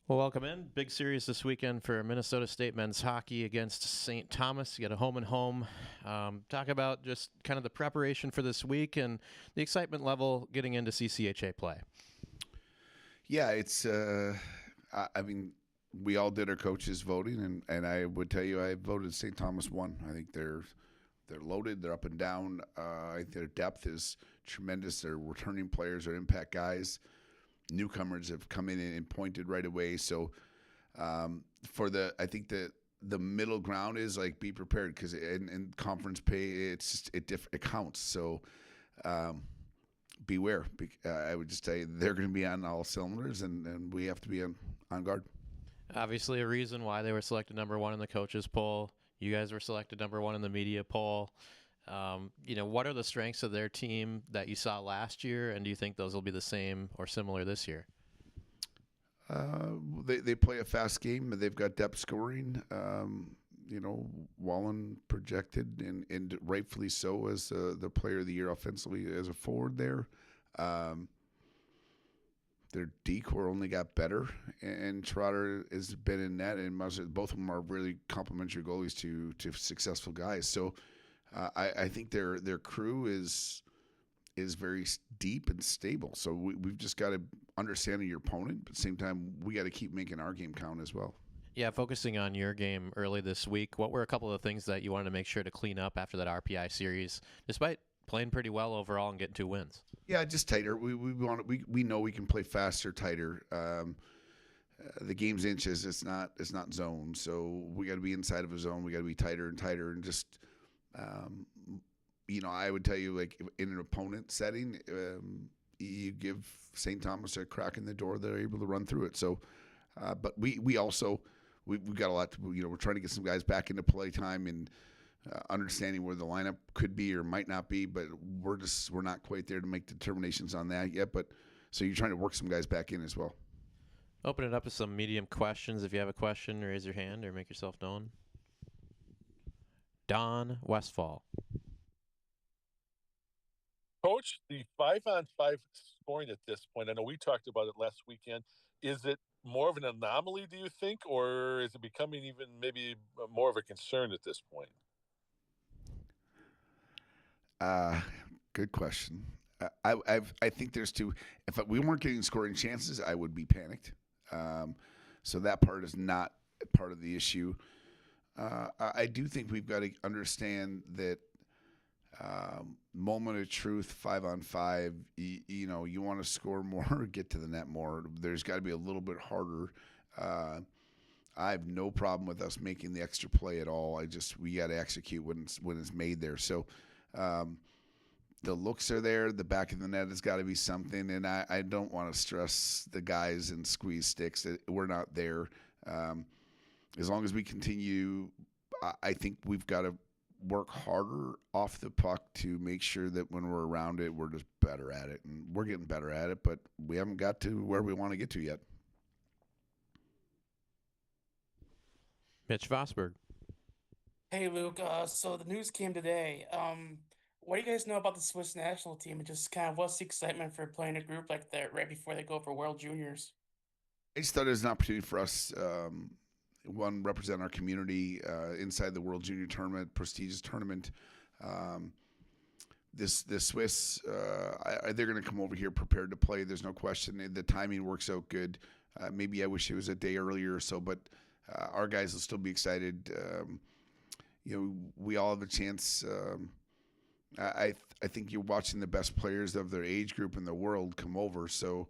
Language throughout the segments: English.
Well, welcome in. Big series this weekend for Minnesota State men's hockey against St. Thomas. You got a home and home. Talk about just kind of the preparation for this week and the excitement level getting into CCHA play. Yeah, it's. I mean, we all did our coaches voting, and I would tell you, I voted St. Thomas won. I think they're loaded. They're up and down. I think their depth is tremendous. Their returning players are impact guys. Newcomers have come in and pointed right away. So I think the middle ground is like be prepared because in conference pay it counts. So beware. I would just say they're going to be on all cylinders, and we have to be on guard. Obviously, a reason why they were selected number one in the coaches poll. You guys were selected number one in the media poll. What are the strengths of their team that you saw last year, and do you think those will be the same or similar this year? They play a fast game. They've got depth scoring. Wallen projected and rightfully so as the player of the year offensively as a forward there. Their decor only got better, and Trotter has been in net, and both of them are really complimentary goalies to successful guys. So I think their crew is very deep and stable. So we've just got to understand your opponent, but at the same time, we got to keep making our game count as well. Yeah, focusing on your game early this week, what were a couple of things that you wanted to make sure to clean up after that RPI series, despite playing pretty well overall and getting 2 wins? Yeah, just tighter. We know we can play faster, tighter. The game's inches. It's not zone. So we got to be inside of a zone. We got to be tighter and tighter, and just I would tell you, like in an opponent setting, you give St. Thomas a crack in the door, they're able to run through it. So, but we also we've got a lot to. We're trying to get some guys back into play time and understanding where the lineup could be or might not be. But we're not quite there to make determinations on that yet. But so you're trying to work some guys back in as well. Open it up with some medium questions. If you have a question, raise your hand or make yourself known. Don Westfall. Coach, the 5-on-5 scoring at this point, I know we talked about it last weekend. Is it more of an anomaly, do you think, or is it becoming even maybe more of a concern at this point? Good question. I think there's two. If we weren't getting scoring chances, I would be panicked. So that part is not part of the issue. I do think we've got to understand that moment of truth, 5-on-5. You want to score more, get to the net more. There's got to be a little bit harder. I have no problem with us making the extra play at all. We got to execute when it's made there. So the looks are there. The back of the net has got to be something, and I don't want to stress the guys and squeeze sticks. We're not there. As long as we continue, I think we've got to work harder off the puck to make sure that when we're around it, we're just better at it. And we're getting better at it, but we haven't got to where we want to get to yet. Mitch Vosberg. Hey Luke, so the news came today. What do you guys know about the Swiss national team and just kind of what's the excitement for playing a group like that right before they go for World Juniors? I just thought it was an opportunity for us, one, represent our community inside the World Junior Tournament, prestigious tournament. The Swiss, they're going to come over here prepared to play. There's no question. The timing works out good. Maybe I wish it was a day earlier or so, but our guys will still be excited. We all have a chance. I think you're watching the best players of their age group in the world come over. So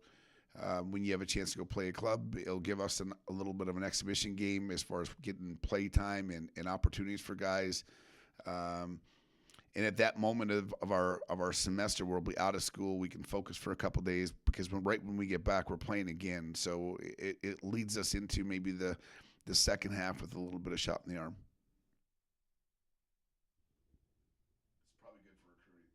when you have a chance to go play a club, it'll give us a little bit of an exhibition game as far as getting play time and opportunities for guys. And at that moment of our semester, we'll be out of school. We can focus for a couple of days because right when we get back, we're playing again. So it leads us into maybe the second half with a little bit of shot in the arm. It's probably good for recruiting.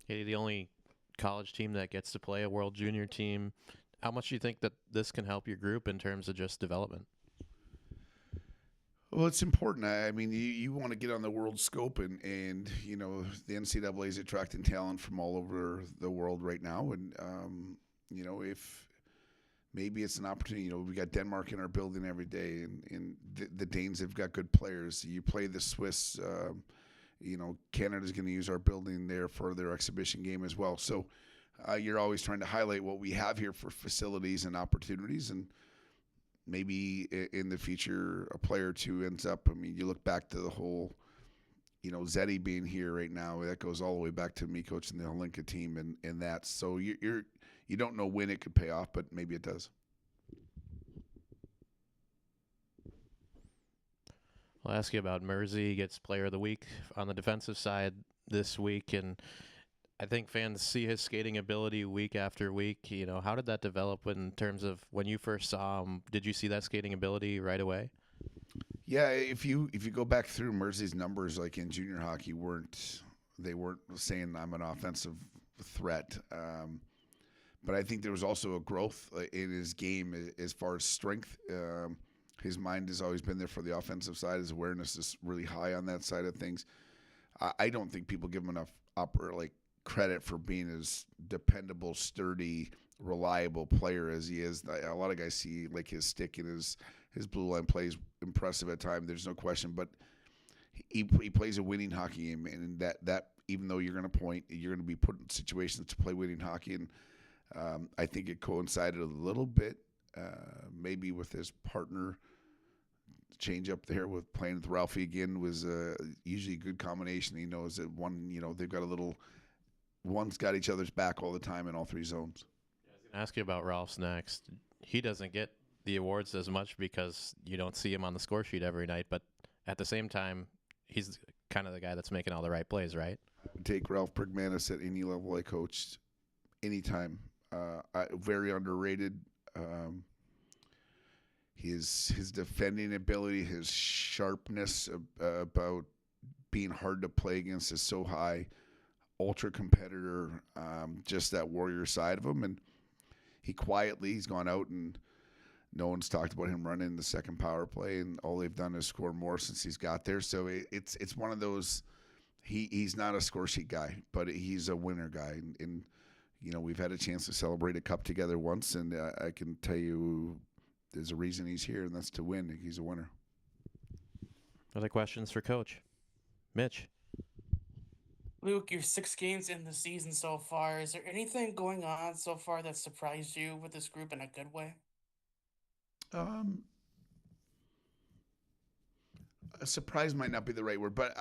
Okay, the only college team that gets to play a World Junior team. How much do you think that this can help your group in terms of just development? Well, it's important. I mean, you want to get on the world scope, and the NCAA is attracting talent from all over the world right now. And if maybe it's an opportunity. You know, we got Denmark in our building every day, and the Danes have got good players. You play the Swiss. You know, Canada's going to use our building there for their exhibition game as well. So you're always trying to highlight what we have here for facilities and opportunities, and maybe in the future a player or two ends up. I mean, you look back to the whole, you know, Zeddy being here right now. That goes all the way back to me coaching the Holinka team, and that. So you don't know when it could pay off, but maybe it does. I'll ask you about Mersey. Gets Player of the Week on the defensive side this week, and I think fans see his skating ability week after week. You know, how did that develop in terms of when you first saw him? Did you see that skating ability right away? Yeah, if you go back through Mersey's numbers, like in junior hockey, they weren't saying I'm an offensive threat. But I think there was also a growth in his game as far as strength. His mind has always been there for the offensive side. His awareness is really high on that side of things. I don't think people give him enough credit for being as dependable, sturdy, reliable player as he is. A lot of guys see like his stick and his blue line play is impressive at times. There's no question, but he plays a winning hockey game, and that even though you're going to point, you're going to be put in situations to play winning hockey, and I think it coincided a little bit, maybe with his partner change up there with playing with Ralphie again was usually a good combination. He knows that they've got one's got each other's back all the time in all three zones. I was going to ask you about Ralph's next. He doesn't get the awards as much because you don't see him on the score sheet every night, but at the same time, he's kind of the guy that's making all the right plays, right? I would take Ralph Brigmanis at any level I coached anytime. Very underrated. His defending ability, his sharpness about being hard to play against is so high. Ultra competitor, just that warrior side of him, and he's gone out and no one's talked about him running the second power play, and all they've done is score more since he's got there. So it's one of those. He's not a score sheet guy, but he's a winner guy, and you know, we've had a chance to celebrate a cup together once, and I can tell you there's a reason he's here, and that's to win. He's a winner. Other questions for Coach? Mitch? Luke, you're 6 games in the season so far. Is there anything going on so far that surprised you with this group in a good way? A surprise might not be the right word, but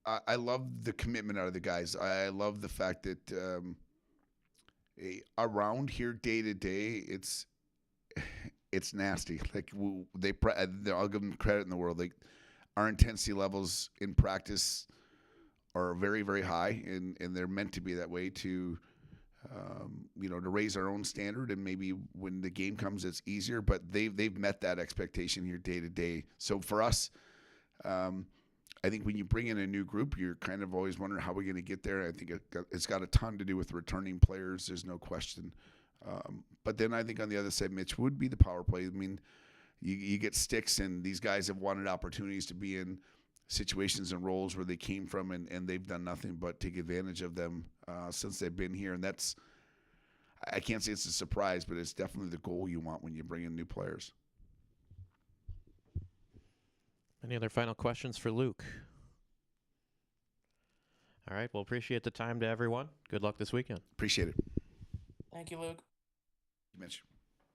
I love the commitment out of the guys. I love the fact that around here day to day, it's nasty. Like I'll give them credit in the world. Like our intensity levels in practice are very, very high, and they're meant to be that way to to raise our own standard. And maybe when the game comes, it's easier. But they've met that expectation here day to day. So for us, I think when you bring in a new group, you're kind of always wondering how we're going to get there. I think it's got a ton to do with returning players. There's no question. But then I think on the other side, Mitch, would be the power play. I mean, you get sticks, and these guys have wanted opportunities to be in situations and roles where they came from, and they've done nothing but take advantage of them since they've been here. And that's, I can't say it's a surprise, but it's definitely the goal you want when you bring in new players. Any other final questions for Luke? All right. Well, appreciate the time to everyone. Good luck this weekend. Appreciate it. Thank you, Luke. Mitch.